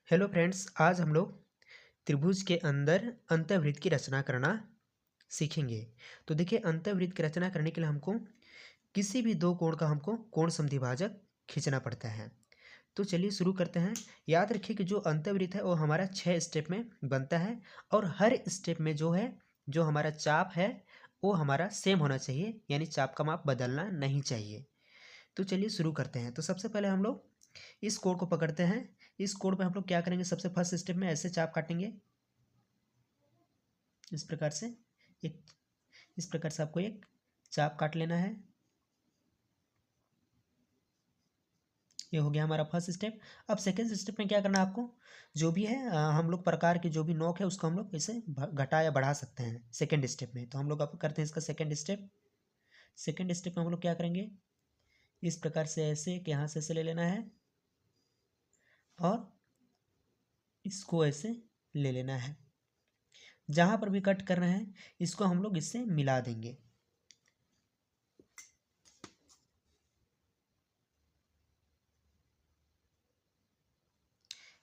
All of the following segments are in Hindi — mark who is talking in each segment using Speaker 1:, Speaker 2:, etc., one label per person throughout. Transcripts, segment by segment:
Speaker 1: हेलो फ्रेंड्स, आज हम लोग त्रिभुज के अंदर अंतःवृत्त की रचना करना सीखेंगे। तो देखिए, अंतःवृत्त की रचना करने के लिए हमको किसी भी दो कोण का हमको कोण समद्विभाजक खींचना पड़ता है। तो चलिए शुरू करते हैं। याद रखिए कि जो अंतःवृत्त है वो हमारा 6 स्टेप में बनता है और हर स्टेप में जो हमारा चाप है वो हमारा सेम होना चाहिए, यानी चाप का माप बदलना नहीं चाहिए। तो चलिए शुरू करते हैं। तो सबसे पहले हम लोग इस कोण को पकड़ते हैं। इस कोण पे हम लोग क्या करेंगे, सबसे फर्स्ट स्टेप में ऐसे चाप काटेंगे। इस प्रकार से एक इस प्रकार से आपको एक चाप काट लेना है। ये हो गया हमारा फर्स्ट स्टेप। अब सेकेंड स्टेप में क्या करना है आपको, जो भी है हम लोग प्रकार की जो भी नोक है उसको हम लोग इसे घटा या बढ़ा सकते हैं सेकेंड स्टेप में। तो हम लोग अब करते हैं इसका सेकेंड स्टेप। सेकेंड स्टेप में हम लोग क्या करेंगे, इस प्रकार से ऐसे कि यहाँ से ऐसे ले लेना है और इसको ऐसे ले लेना है। जहाँ पर भी कट कर रहे हैं इसको हम लोग इससे मिला देंगे।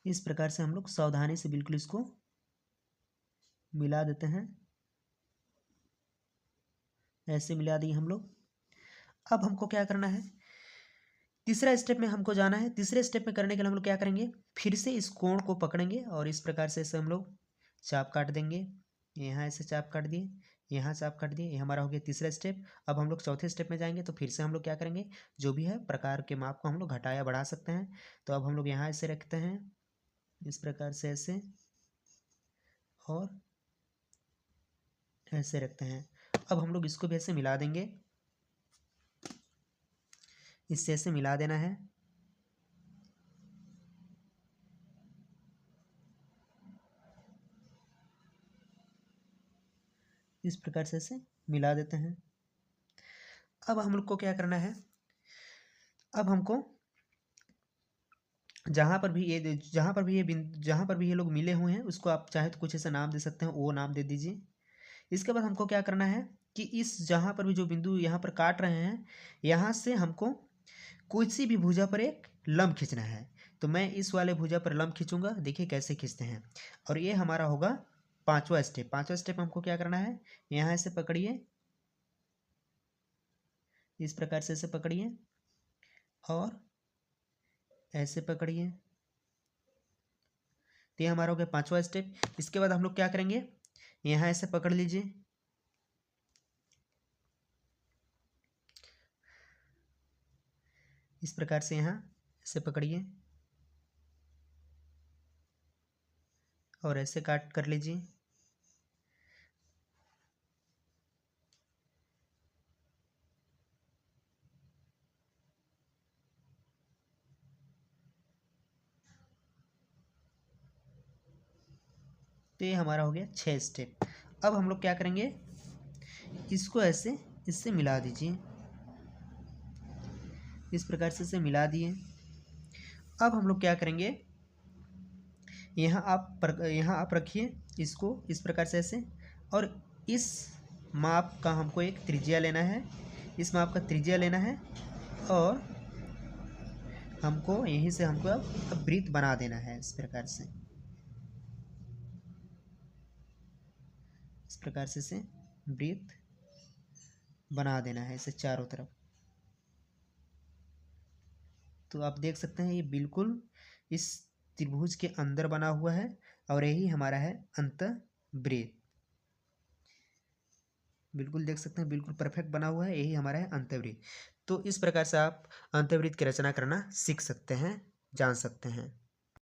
Speaker 1: इस प्रकार से हम लोग सावधानी से बिल्कुल इसको मिला देते हैं। ऐसे मिला दिए हम लोग। अब हमको क्या करना है, तीसरा स्टेप में हमको जाना है। तीसरे स्टेप में करने के लिए हम लोग क्या करेंगे, फिर से इस कोण को पकड़ेंगे और इस प्रकार से इसे हम लोग चाप काट देंगे। यहाँ ऐसे चाप काट दिए, यहाँ चाप काट दिए। ये हमारा हो गया तीसरा स्टेप। अब हम लोग चौथे स्टेप में जाएंगे। तो फिर से हम लोग क्या करेंगे, जो भी है प्रकार के माप को हम लोग घटा या बढ़ा सकते हैं। तो अब हम लोग यहाँ ऐसे रखते हैं, इस प्रकार से ऐसे और ऐसे रखते हैं। अब हम लोग इसको भी ऐसे मिला देंगे, इससे ऐसे मिला देना है। इस प्रकार से ऐसे मिला देते हैं। अब हम लोग को क्या करना है, अब हमको जहाँ पर भी ये लोग मिले हुए हैं उसको आप चाहे तो कुछ ऐसा नाम दे सकते हैं, वो नाम दे दीजिए। इसके बाद हमको क्या करना है कि इस जहाँ पर भी जो बिंदु यहाँ पर काट रहे हैं, यहाँ से हमको किसी भी भुजा पर एक लंब खींचना है। तो मैं इस वाले भुजा पर लंब खींचूंगा। देखिए कैसे खींचते हैं। और ये हमारा होगा पांचवा स्टेप। पांचवा स्टेप हमको क्या करना है, यहाँ से पकड़िए, इस प्रकार से ऐसे पकड़िए और ऐसे पकड़िए। तो ये हमारा हो गया पांचवा स्टेप। इसके बाद हम लोग क्या करेंगे, यहाँ ऐसे पकड़ लीजिए, इस प्रकार से यहाँ ऐसे पकड़िए और ऐसे काट कर लीजिए। तो ये हमारा हो गया 6 स्टेप। अब हम लोग क्या करेंगे, इसको ऐसे इससे मिला दीजिए, इस प्रकार से इसे मिला दिए। अब हम लोग क्या करेंगे, यहाँ आप रखिए इसको इस प्रकार से ऐसे, और इस माप का हमको एक त्रिज्या लेना है, इस माप का त्रिज्या लेना है और हमको यहीं से हमको अब वृत्त बना देना है। इस प्रकार से इसे वृत्त बना देना है इसे चारों तरफ। तो आप देख सकते हैं ये बिल्कुल इस त्रिभुज के अंदर बना हुआ है और यही हमारा है अंतःवृत्त। बिल्कुल देख सकते हैं, बिल्कुल परफेक्ट बना हुआ है, यही हमारा है अंतःवृत्त। तो इस प्रकार से आप अंतःवृत्त की रचना करना सीख सकते हैं, जान सकते हैं।